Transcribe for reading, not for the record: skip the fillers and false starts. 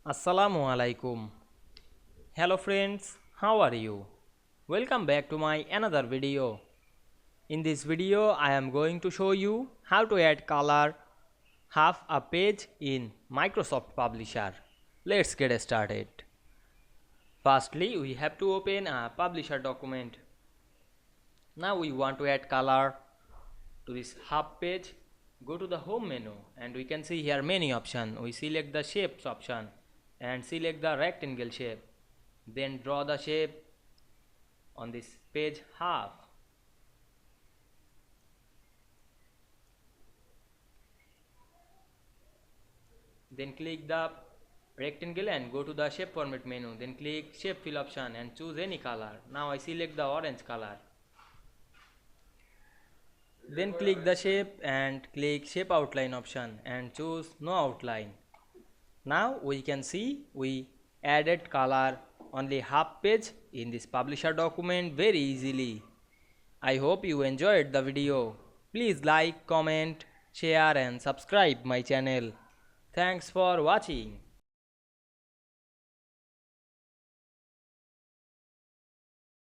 Assalamu Walaikum. Hello friends, how are you? Welcome back to my another video. In this video I am going to show you how to add color half a page in Microsoft Publisher. Let's get started. Firstly, we have to open a Publisher document. Now we want to add color to this half page. Go to the home menu and we can see here many options. We select the shapes option and select the rectangle shape. Then draw the shape on this page half. Then click the rectangle and go to the shape format menu. Then click shape fill option and choose any color. Now I select the orange color. Then click the shape and click shape outline option and choose no outline. Now we can see we added color only half page in this publisher document very easily. I hope you enjoyed the video. Please like, comment, share and subscribe my channel. Thanks for watching.